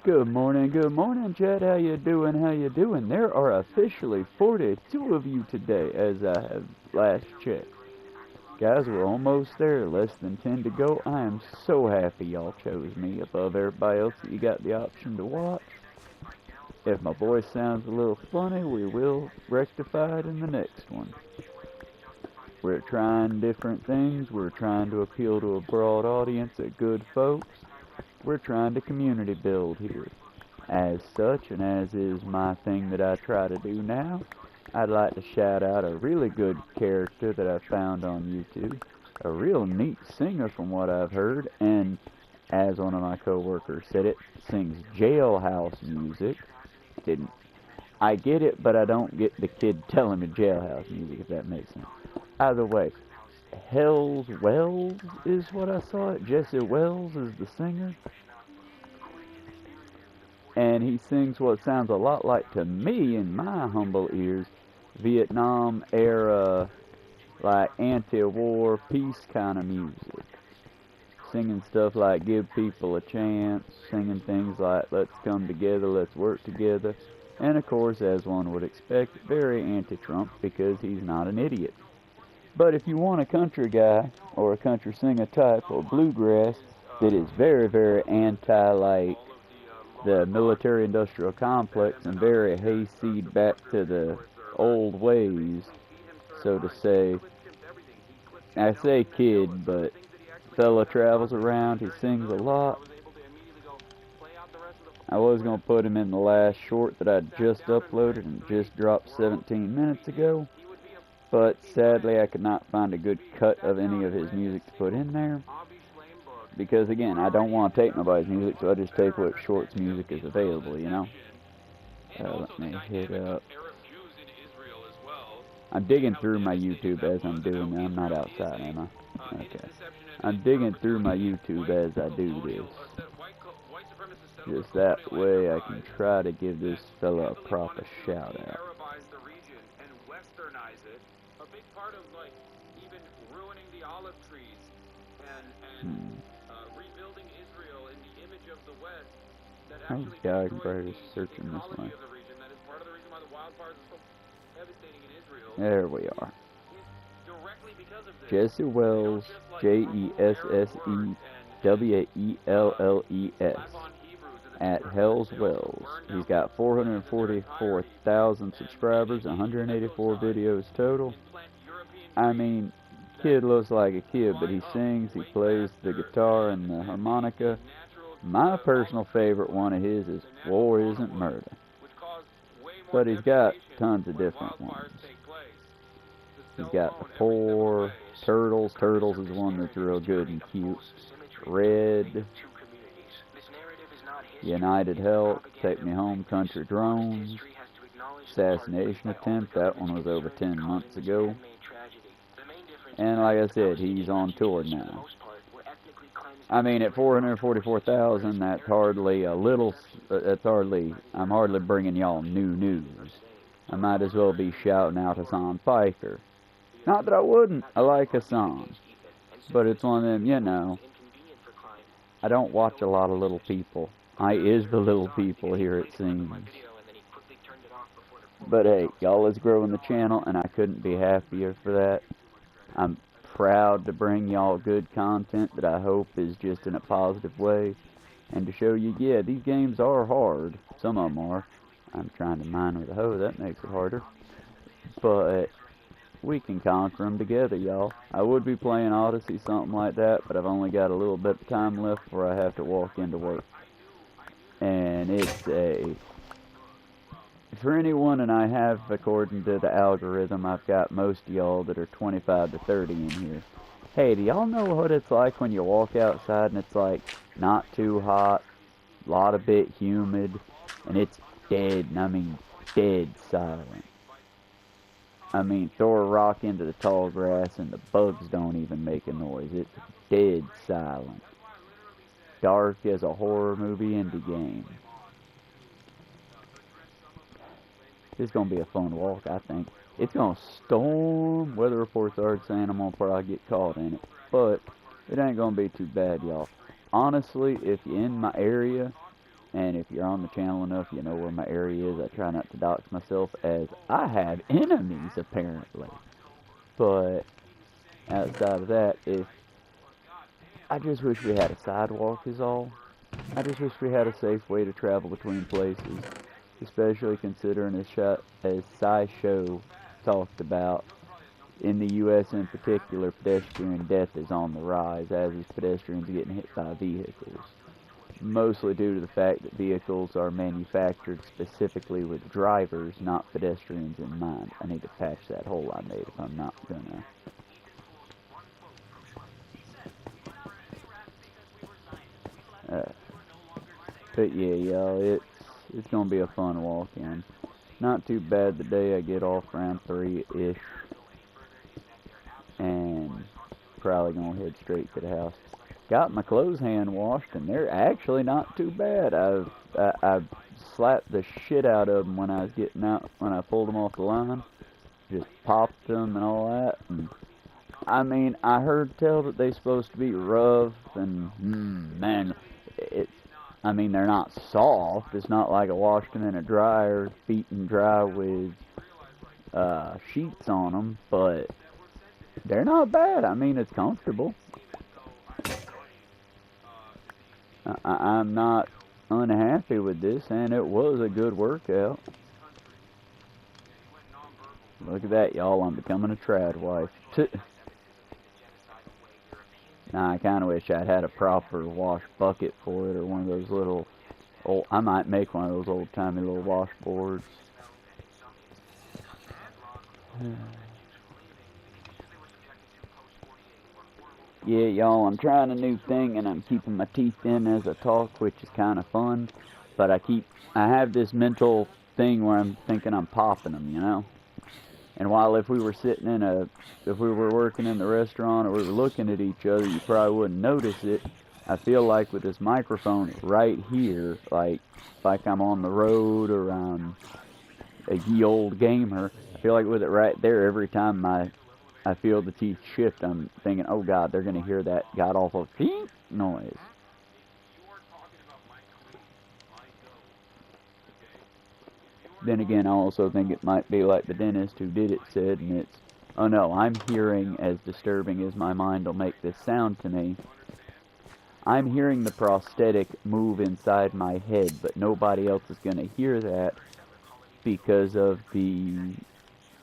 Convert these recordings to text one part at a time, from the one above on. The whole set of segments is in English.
Good morning, Chad. How you doing? How you doing? There are officially 42 of you today, as I have last checked. Guys, we're almost there. Less than 10 to go. I am so happy y'all chose me above everybody else that you got the option to watch. If my voice sounds a little funny, we will rectify it in the next one. We're trying different things. We're trying to appeal to a broad audience of good folks. We're trying to community build here. As such, and as is my thing that I try to do now, I'd like to shout out a really good character that I found on YouTube. A real neat singer from what I've heard, and as one of my coworkers said, it sings jailhouse music. Didn't I get it, but I don't get the kid telling me jailhouse music, if that makes sense. Either way, Hells Wells is what I saw it. Jesse Wells is the singer. And he sings what sounds a lot like, to me, in my humble ears, Vietnam era, like anti-war peace kind of music. Singing stuff like give people a chance, singing things like let's come together, let's work together. And of course, as one would expect, very anti-Trump because he's not an idiot. But if you want a country guy, or a country singer type, or bluegrass, that is very, very anti, the military-industrial complex, and very hayseed back to the old ways, so to say. I say kid, but fella travels around, he sings a lot. I was going to put him in the last short that I just uploaded and just dropped 17 minutes ago. But sadly, I could not find a good cut of any of his music to put in there. Because again, I don't want to take nobody's music, so I just take what Short's music is available, you know? Let me hit up. I'm digging through my YouTube as I'm doing it. I'm not outside, am I? Okay. I'm digging through my YouTube as I do this. Just that way I can try to give this fella a proper shout out. Part of even ruining the olive trees and rebuilding Israel in the image of the West that actually destroys the ecology of the region. That is part of the reason why the wildfires are so devastating in Israel. There we are. Directly because of this, Jesse Wells, Jessewelles, at Hells Wells. He's got 444,000 subscribers, 184 videos total. I mean, kid looks like a kid, but he sings, he plays the guitar and the harmonica. My personal favorite one of his is War Isn't Murder. But he's got tons of different ones. He's got the Poor, Turtles. Turtles is one that's real good and cute. Red, United Health, Take Me Home, Country Drones, Assassination Attempt. That one was over 10 months ago. And like I said, he's on tour now. I mean, at 444,000, that's hardly a little, I'm hardly bringing y'all new news. I might as well be shouting out Hassan Piker. Not that I wouldn't, I like Hassan. But it's one of them, you know, I don't watch a lot of little people. I is the little people here, it seems. But hey, y'all is growing the channel, and I couldn't be happier for that. I'm proud to bring y'all good content that I hope is just in a positive way. And to show you, yeah, these games are hard. Some of them are. I'm trying to mine with a hoe, that makes it harder. But we can conquer them together, y'all. I would be playing Odyssey, something like that, but I've only got a little bit of time left before I have to walk into work. And it's for anyone, and I have, according to the algorithm, I've got most of y'all that are 25 to 30 in here. Hey, do y'all know what it's like when you walk outside and it's like not too hot, a lot of bit humid, and it's dead, and I mean dead silent. I mean, throw a rock into the tall grass and the bugs don't even make a noise. It's dead silent. Dark as a horror movie indie game. It's going to be a fun walk, I think. It's going to storm. Weather reports are saying I'm going to probably get caught in it. But it ain't going to be too bad, y'all. Honestly, if you're in my area, and if you're on the channel enough, you know where my area is. I try not to dox myself, as I have enemies, apparently. But outside of that, I just wish we had a sidewalk is all. I just wish we had a safe way to travel between places, especially considering as SciShow talked about, in the U.S. in particular, pedestrian death is on the rise, as is pedestrians getting hit by vehicles. Mostly due to the fact that vehicles are manufactured specifically with drivers, not pedestrians in mind. I need to patch that hole I made if I'm not gonna. But yeah, y'all, it's gonna be a fun walk-in. Not too bad the day. I get off around 3-ish, and probably gonna head straight to the house. Got my clothes hand washed, and they're actually not too bad. I slapped the shit out of them when I was getting out, when I pulled them off the line. Just popped them and all that. And, I mean, I heard tell that they're supposed to be rough, and man, I mean, they're not soft. It's not like I washed them in a dryer, beaten dry with sheets on them, but they're not bad. I mean, it's comfortable. I'm not unhappy with this, and it was a good workout. Look at that, y'all. I'm becoming a trad wife. Now, I kind of wish I'd had a proper wash bucket for it, or one of those little old, I might make one of those old-timey little washboards. Yeah, y'all, I'm trying a new thing, and I'm keeping my teeth in as I talk, which is kind of fun. But I have this mental thing where I'm thinking I'm popping them, you know? And while if we were working in the restaurant or we were looking at each other, you probably wouldn't notice it. I feel like with this microphone right here, like I'm on the road or I'm a ye old gamer, I feel like with it right there, every time I feel the teeth shift, I'm thinking, oh God, they're going to hear that god-awful beep noise. Then again, I also think it might be like the dentist who did it said, and it's, oh no, I'm hearing, as disturbing as my mind will make this sound to me, I'm hearing the prosthetic move inside my head, but nobody else is going to hear that because of the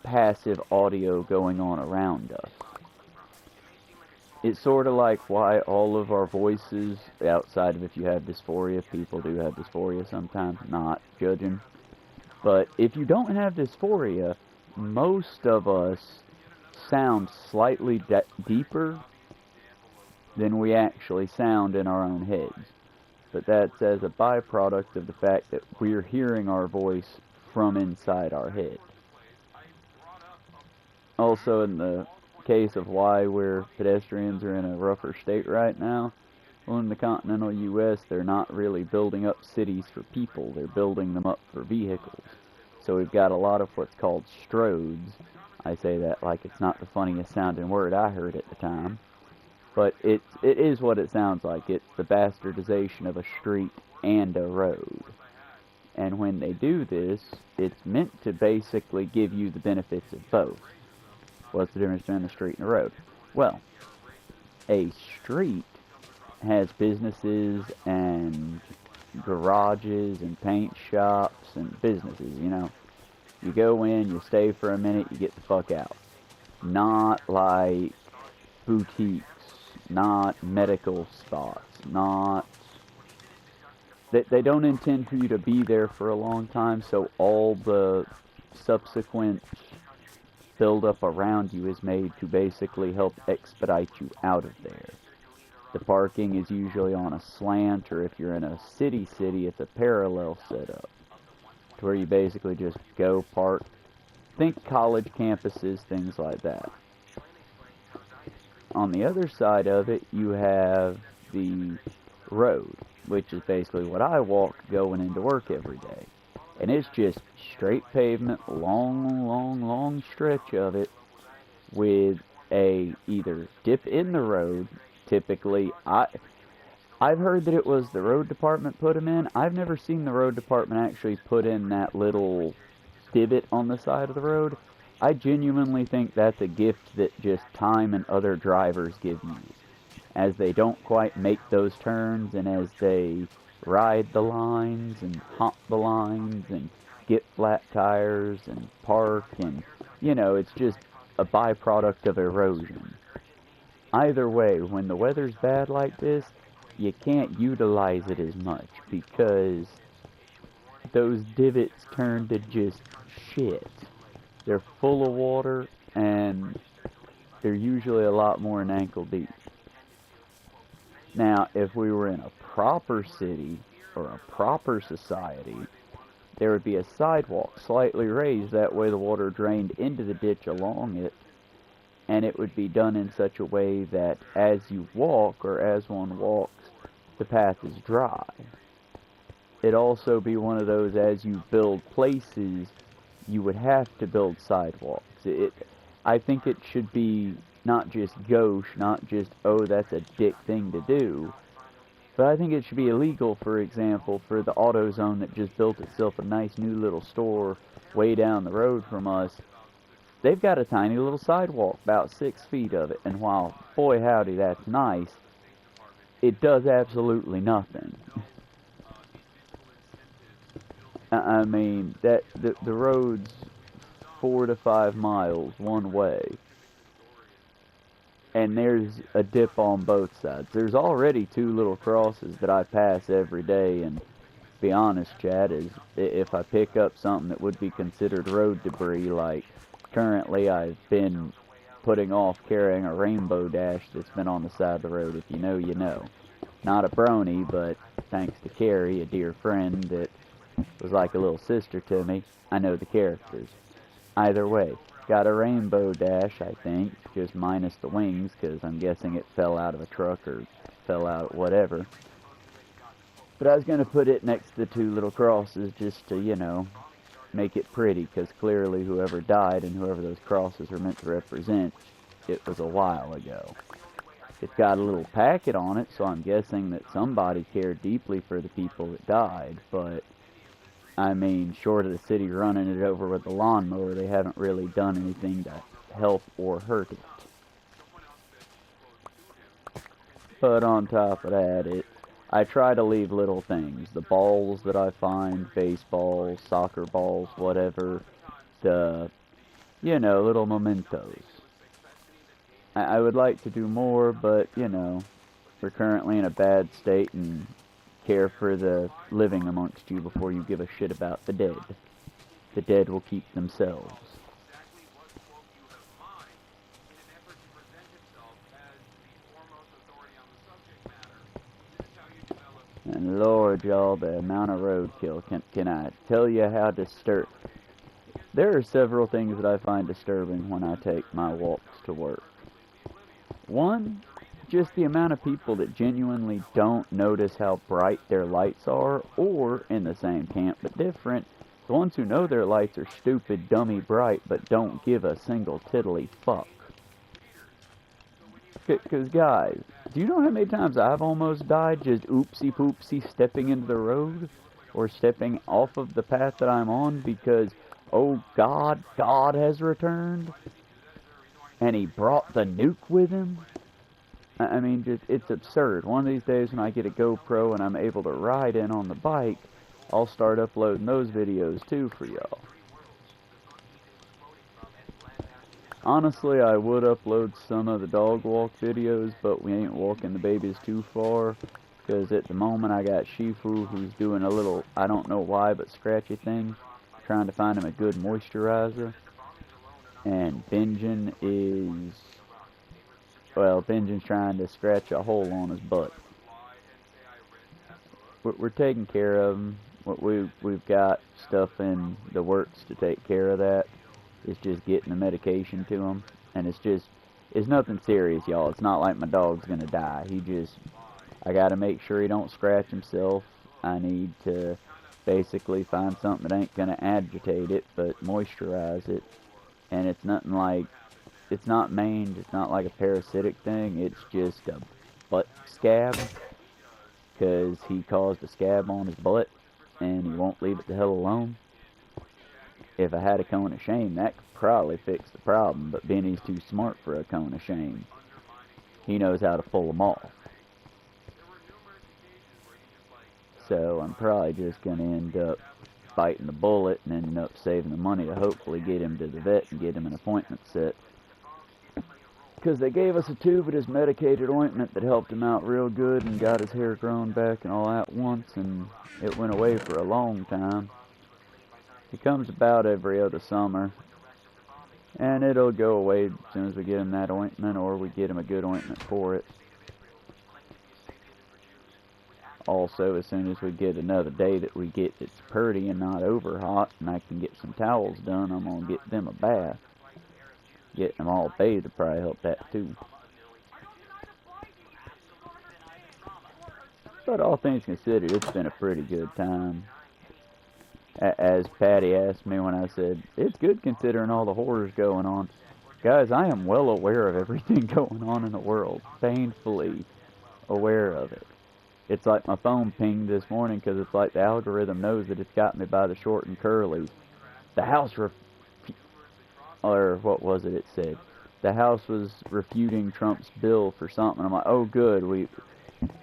passive audio going on around us. It's sort of like why all of our voices, outside of if you have dysphoria, people do have dysphoria sometimes, not judging. But if you don't have dysphoria, most of us sound slightly deeper than we actually sound in our own heads. But that's as a byproduct of the fact that we're hearing our voice from inside our head. Also, in the case of why pedestrians are in a rougher state right now, well, in the continental U.S., they're not really building up cities for people. They're building them up for vehicles. So we've got a lot of what's called stroads. I say that like it's not the funniest sounding word I heard at the time. But it is what it sounds like. It's the bastardization of a street and a road. And when they do this, it's meant to basically give you the benefits of both. What's the difference between a street and a road? Well, a street has businesses and garages and paint shops and businesses, you know. You go in, you stay for a minute, you get the fuck out. Not like boutiques, not medical spots, not... They don't intend for you to be there for a long time, so all the subsequent build-up around you is made to basically help expedite you out of there. The parking is usually on a slant, or if you're in a city, it's a parallel setup, to where you basically just go park. Think college campuses, things like that. On the other side of it, you have the road, which is basically what I walk going into work every day. And it's just straight pavement, long stretch of it, with a either dip in the road. Typically, I've heard that it was the road department put them in. I've never seen the road department actually put in that little divot on the side of the road. I genuinely think that's a gift that just time and other drivers give you, as they don't quite make those turns, and as they ride the lines and hop the lines and get flat tires and park, and you know, it's just a byproduct of erosion. Either way, when the weather's bad like this, you can't utilize it as much because those divots turn to just shit. They're full of water, and they're usually a lot more than ankle deep. Now, if we were in a proper city or a proper society, there would be a sidewalk slightly raised, that way the water drained into the ditch along it, and it would be done in such a way that as you walk, or as one walks, the path is dry. It'd also be one of those, as you build places, you would have to build sidewalks. I think it should be not just gauche, not just, oh, that's a dick thing to do, but I think it should be illegal, for example, for the AutoZone that just built itself a nice new little store way down the road from us. They've got a tiny little sidewalk, about 6 feet of it, and while, boy howdy, that's nice, it does absolutely nothing. I mean, the road's 4 to 5 miles one way, and there's a dip on both sides. There's already 2 little crosses that I pass every day, and to be honest, Chad, is if I pick up something that would be considered road debris, like currently I've been putting off carrying a rainbow dash that's been on the side of the road. If you know, you know. Not a brony, but thanks to Carrie, a dear friend that was like a little sister to me, I know the characters. Either way, got a rainbow dash, I think, just minus the wings, because I'm guessing it fell out of a truck or fell out whatever. But I was going to put it next to the 2 little crosses just to, you know, make it pretty, because clearly whoever died and whoever those crosses are meant to represent, it was a while ago. It's got a little packet on it, so I'm guessing that somebody cared deeply for the people that died, but I mean, short of the city running it over with the lawnmower, they haven't really done anything to help or hurt it. But on top of that, I try to leave little things. The balls that I find, baseballs, soccer balls, whatever, the, you know, little mementos. I would like to do more, but, you know, we're currently in a bad state, and care for the living amongst you before you give a shit about the dead. The dead will keep themselves. And Lord, y'all, the amount of roadkill. Can I tell you how disturbing? There are several things that I find disturbing when I take my walks to work. One, just the amount of people that genuinely don't notice how bright their lights are, or, in the same camp but different, the ones who know their lights are stupid, dummy bright, but don't give a single tiddly fuck. Because, guys, do you know how many times I've almost died just oopsie-poopsie stepping into the road? Or stepping off of the path that I'm on because, oh God, God has returned? And he brought the nuke with him? I mean, just, it's absurd. One of these days when I get a GoPro and I'm able to ride in on the bike, I'll start uploading those videos too for y'all. Honestly, I would upload some of the dog walk videos, but we ain't walking the babies too far, because at the moment I got Shifu, who's doing a little, I don't know why, but scratchy thing, trying to find him a good moisturizer. And Benjen is, well, Benjen's trying to scratch a hole on his butt. We're taking care of him. We've got stuff in the works to take care of that. It's just getting the medication to him. And it's nothing serious, y'all. It's not like my dog's gonna die. I gotta make sure he don't scratch himself. I need to basically find something that ain't gonna agitate it, but moisturize it. And it's nothing like, it's not mange, it's not like a parasitic thing, it's just a butt scab. because he caused a scab on his butt and he won't leave it the hell alone. If I had a cone of shame, that could probably fix the problem, but Benny's too smart for a cone of shame. He knows how to pull them off. So I'm probably just going to end up biting the bullet and ending up saving the money to hopefully get him to the vet and get him an appointment set. Because they gave us a tube of this medicated ointment that helped him out real good and got his hair grown back and all at once, and it went away for a long time. He comes about every other summer, and it'll go away as soon as we get him that ointment, or we get him a good ointment for it. Also, as soon as we get another day that we get that's purty and not over hot, and I can get some towels done, I'm going to get them a bath. Getting them all bathed will probably help that too. But all things considered, it's been a pretty good time. As Patty asked me when I said, it's good considering all the horrors going on. Guys, I am well aware of everything going on in the world. Painfully aware of it. It's like my phone pinged this morning because it's like the algorithm knows that it's got me by the short and curlies. The House or what was it said? The House was refuting Trump's bill for something. I'm like, oh good,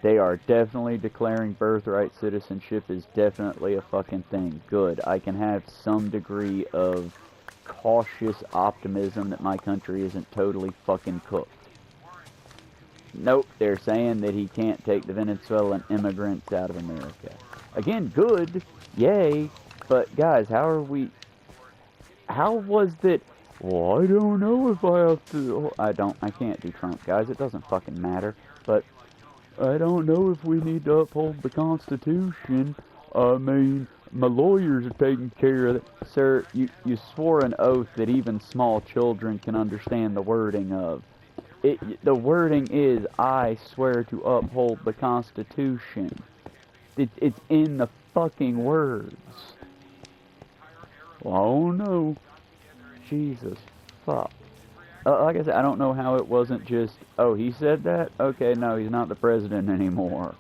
they are definitely declaring birthright citizenship is definitely a fucking thing. Good. I can have some degree of cautious optimism that my country isn't totally fucking cooked. Nope, they're saying that he can't take the Venezuelan immigrants out of America. Again, good, yay, but guys, how was that, well, I don't know if I have to, I can't do Trump, guys, it doesn't fucking matter, but I don't know if we need to uphold the Constitution. I mean, my lawyers are taking care of it. Sir, you swore an oath that even small children can understand the wording of. The wording is, I swear to uphold the Constitution. It's in the fucking words. Well, I don't know. Jesus. Fuck. Like I said, I don't know how it wasn't just, oh, he said that? Okay, no, he's not the president anymore.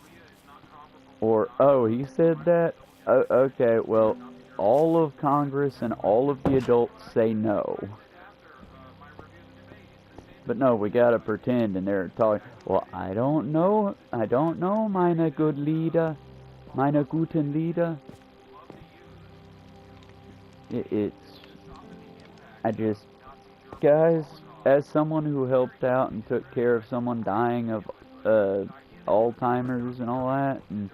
Or, oh, he said that? Okay, well, all of Congress and all of the adults say no. But no, we gotta pretend, and they're talking, well, I don't know, meine good Lieder, meine guten Lieder. Guys, as someone who helped out and took care of someone dying of Alzheimer's and all that, and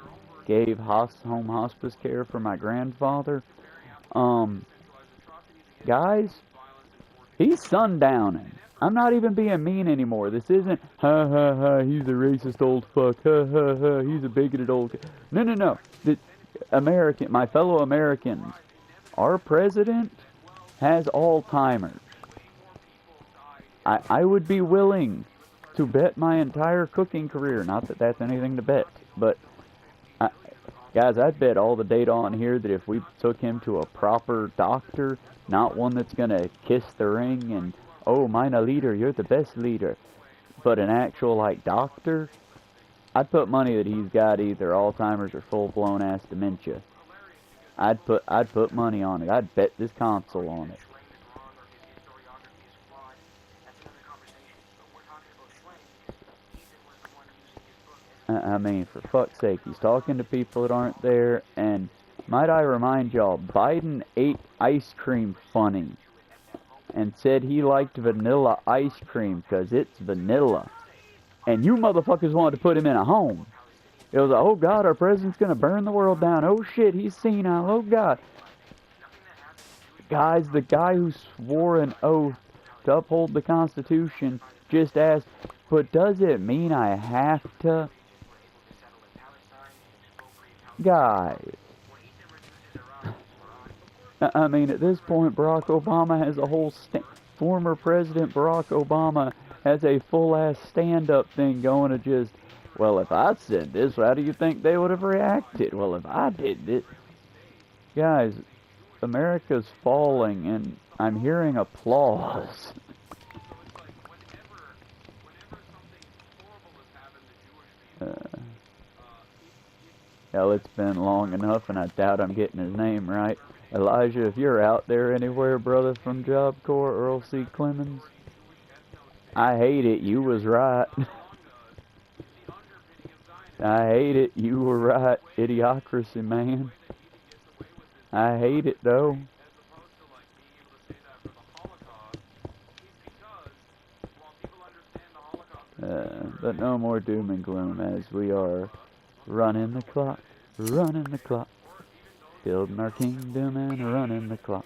gave home hospice care for my grandfather, guys, he's sundowning. I'm not even being mean anymore. This isn't, ha ha ha, he's a racist old fuck, ha ha ha, he's a bigoted old... No. My fellow Americans, our president has Alzheimer's. I would be willing to bet my entire cooking career, not that that's anything to bet, but guys, I'd bet all the data on here that if we took him to a proper doctor, not one that's gonna kiss the ring and, oh, meine leader, you're the best leader, but an actual, like, doctor, I'd put money that he's got either Alzheimer's or full-blown ass dementia. I'd put money on it. I'd bet this console on it. I mean, for fuck's sake, he's talking to people that aren't there, and might I remind y'all, Biden ate ice cream funny, and said he liked vanilla ice cream, because it's vanilla. And you motherfuckers wanted to put him in a home. It was like, oh God, our president's gonna burn the world down, oh shit, he's senile, oh God. Guys, the guy who swore an oath to uphold the Constitution just asked, but does it mean I have to? Guys, I mean, at this point, Barack Obama has a whole former President Barack Obama has a full-ass stand-up thing going to just, well, if I said this, how do you think they would have reacted? Well, if I did this... Guys, America's falling, and I'm hearing applause. Hell, it's been long enough, and I doubt I'm getting his name right. Elijah, if you're out there anywhere, brother, from Job Corps, Earl C. Clemens, I hate it. You was right. I hate it. You were right. Idiocracy, man. I hate it, though. But no more doom and gloom as we are running the clock, building our kingdom and running the clock.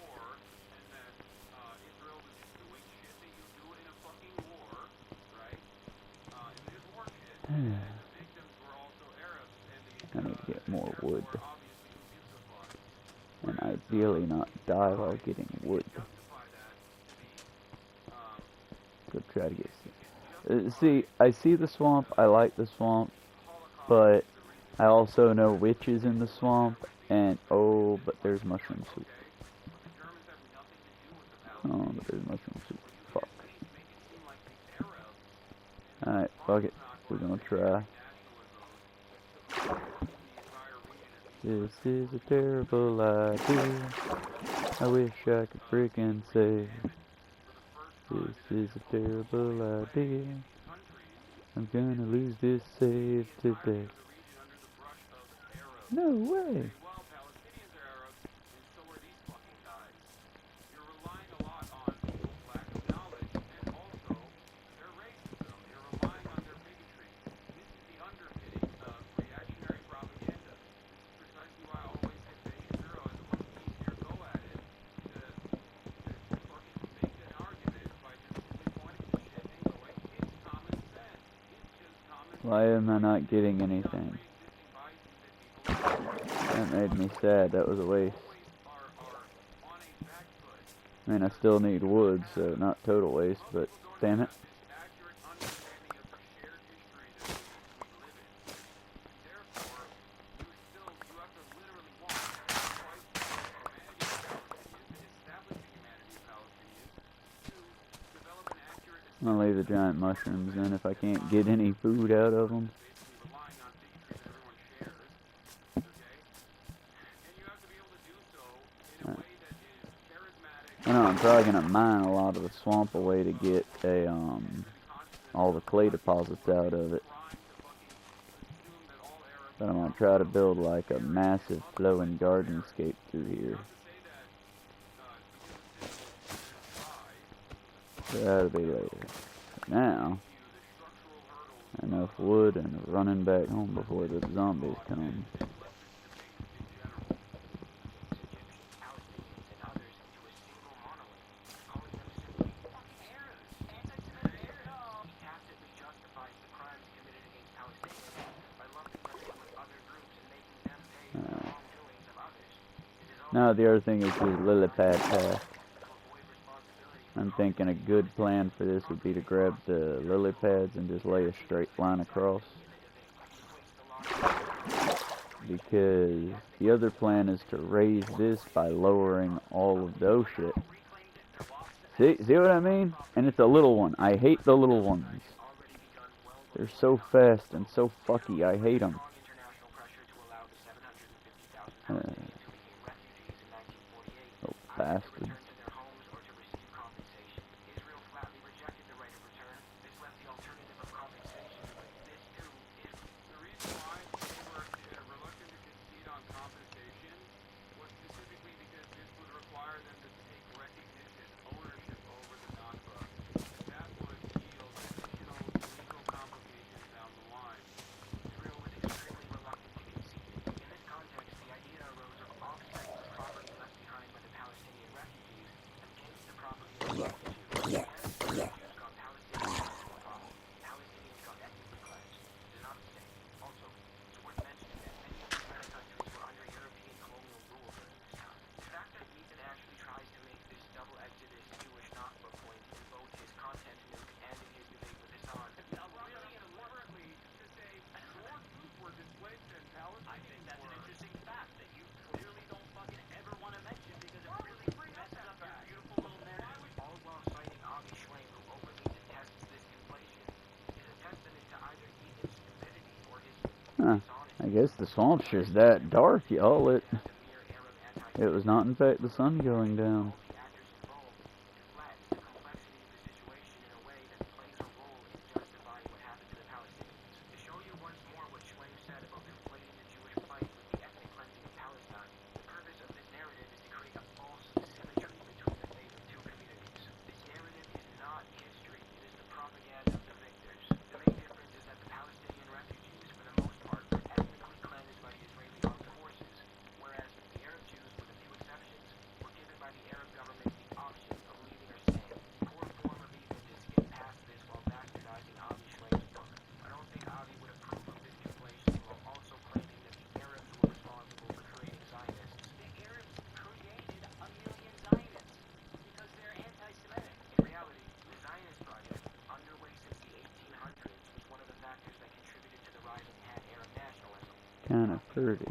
I need to get more wood. And ideally not die while getting wood. Go try to get see, I see the swamp, I like the swamp, but I also know witches in the swamp, and oh, but there's mushroom soup. Oh, but there's mushroom soup. Fuck. Alright, fuck it. We're gonna try. This is a terrible idea. I wish I could freaking say. This is a terrible idea. I'm gonna lose this save today. No way. Why am I not getting anything? That made me sad. That was a waste. I mean, I still need wood, so not total waste, but damn it. I'm gonna leave the giant mushrooms in if I can't get any food out of them. I know I'm probably gonna mine a lot of the swamp away to get a all the clay deposits out of it. But I'm gonna try to build like a massive flowing gardenscape through here. That'll be later. Now, enough wood and running back home before the zombies come. Now the other thing is this lily pad path. I'm thinking a good plan for this would be to grab the lily pads and just lay a straight line across. Because the other plan is to raise this by lowering all of those shit. See what I mean? And it's a little one. I hate the little ones. They're so fast and so fucky. I hate them. Oh, bastards. guess the swamp's just that dark, y'all. It was not, in fact, the sun going down. Kind of pretty.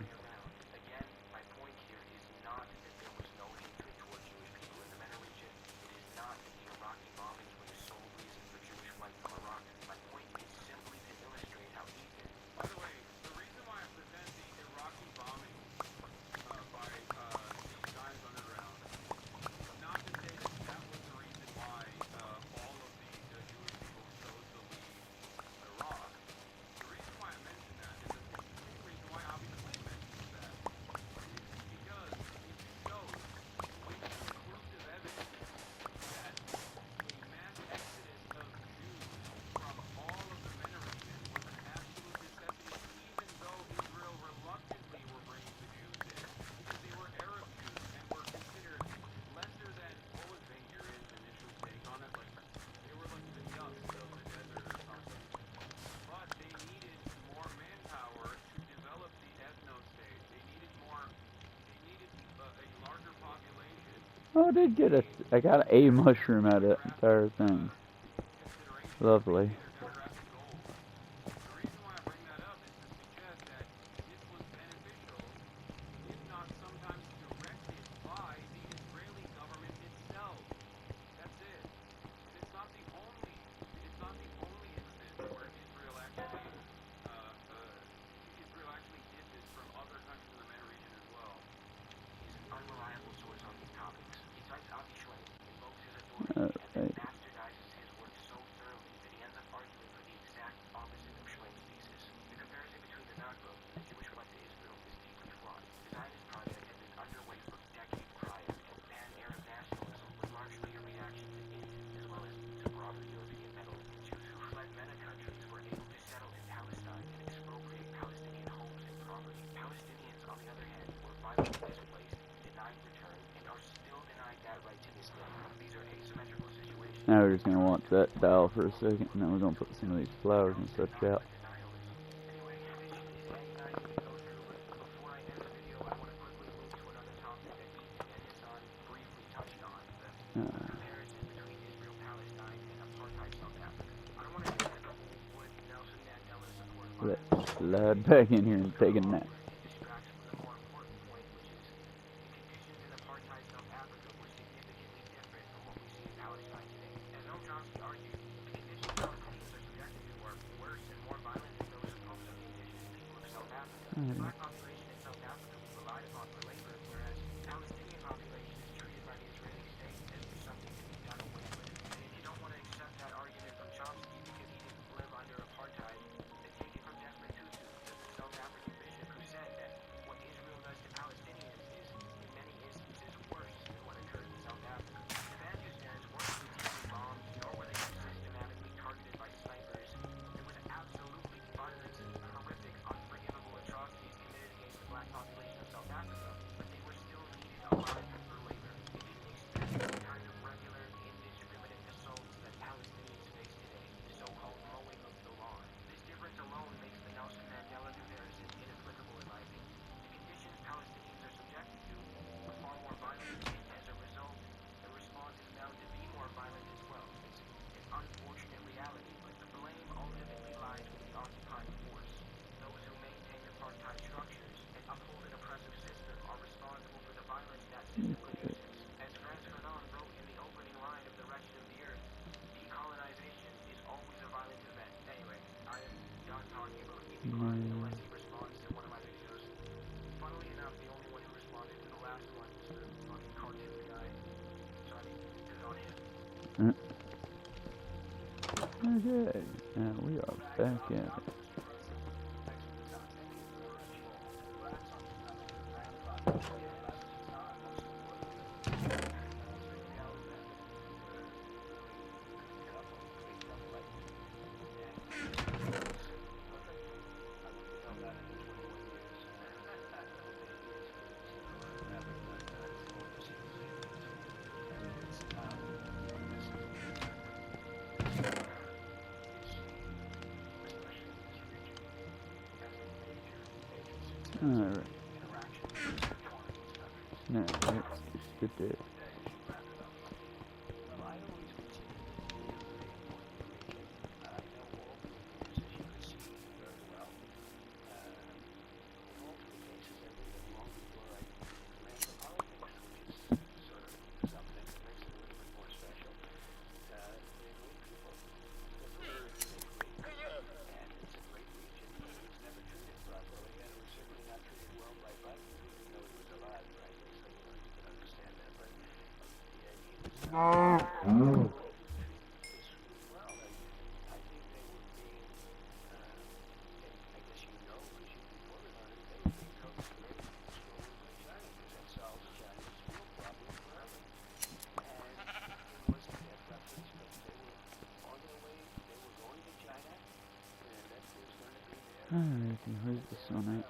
Oh, I did get I got a mushroom out of that entire thing. Lovely. Now we're just going to watch that tile for a second, and then we're going to put some of these flowers and such out. Let's slide back in here and take a nap. Okay, now we are back at it. Alright. Now let's just get this. Alright, where's the sun at?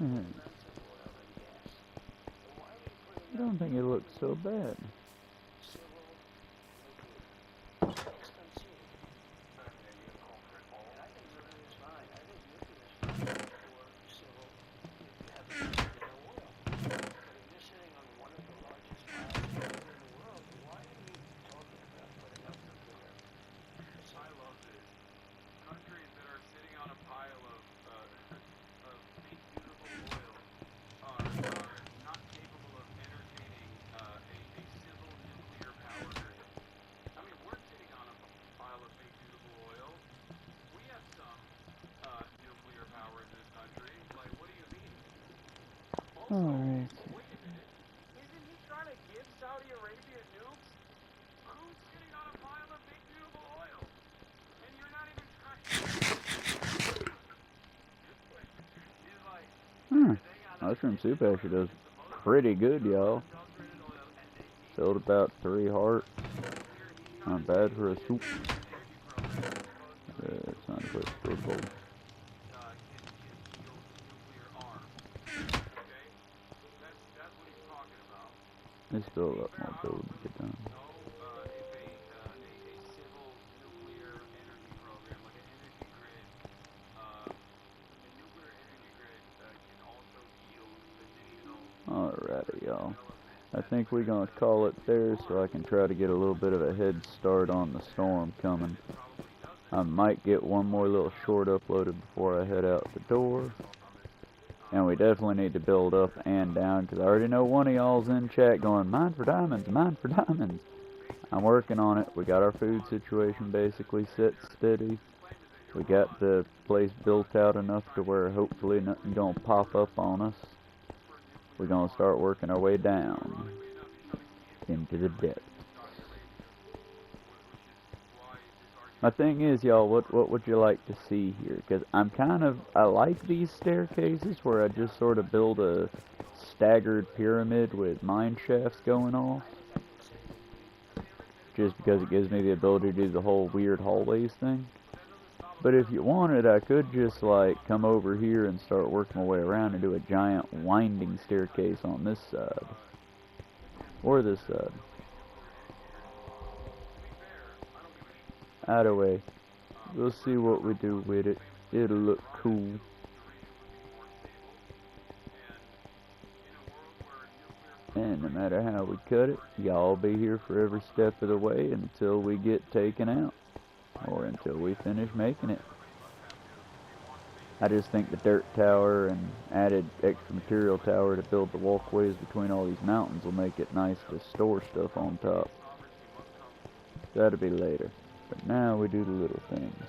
I don't think it looks so bad. Alright. Isn't he trying to give Saudi Arabia nukes? Who's sitting on a pile of big beautiful oil? And you're not even trying. He's like, Mushroom soup actually does pretty good, y'all. Filled about 3 hearts. Not bad for a soup. It's not a place to throw gold. There's still a lot more code to get done. Alrighty, y'all. I think we're gonna call it there so I can try to get a little bit of a head start on the storm coming. I might get one more little short uploaded before I head out the door. And we definitely need to build up and down, because I already know one of y'all's in chat going, mine for diamonds, mine for diamonds. I'm working on it. We got our food situation basically set steady. We got the place built out enough to where hopefully nothing gonna pop up on us. We're gonna start working our way down into the depths. My thing is, y'all, what would you like to see here? Because I like these staircases where I just sort of build a staggered pyramid with mine shafts going off. Just because it gives me the ability to do the whole weird hallways thing. But if you wanted, I could just, like, come over here and start working my way around and do a giant winding staircase on this side. Or this side. Either way, we'll see what we do with it. It'll look cool. And no matter how we cut it, y'all be here for every step of the way until we get taken out. Or until we finish making it. I just think the dirt tower and added extra material tower to build the walkways between all these mountains will make it nice to store stuff on top. That'll be later. But now we do the little things.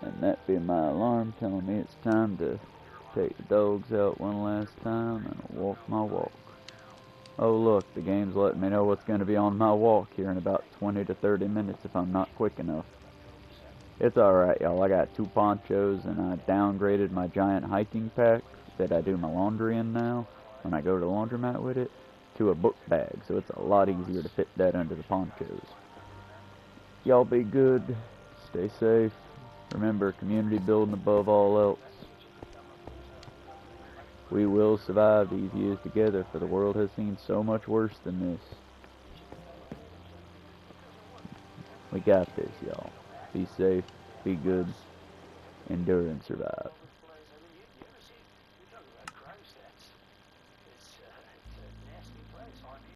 And that be my alarm telling me it's time to take the dogs out one last time and walk my walk. Oh look, the game's letting me know what's going to be on my walk here in about 20 to 30 minutes if I'm not quick enough. It's alright, y'all. I got 2 ponchos and I downgraded my giant hiking pack that I do my laundry in now when I go to the laundromat with it to a book bag, so it's a lot easier to fit that under the ponchos. Y'all be good, stay safe, remember community building above all else. We will survive these years together, for the world has seen so much worse than this. We got this, y'all. Be safe, be good, endure and survive.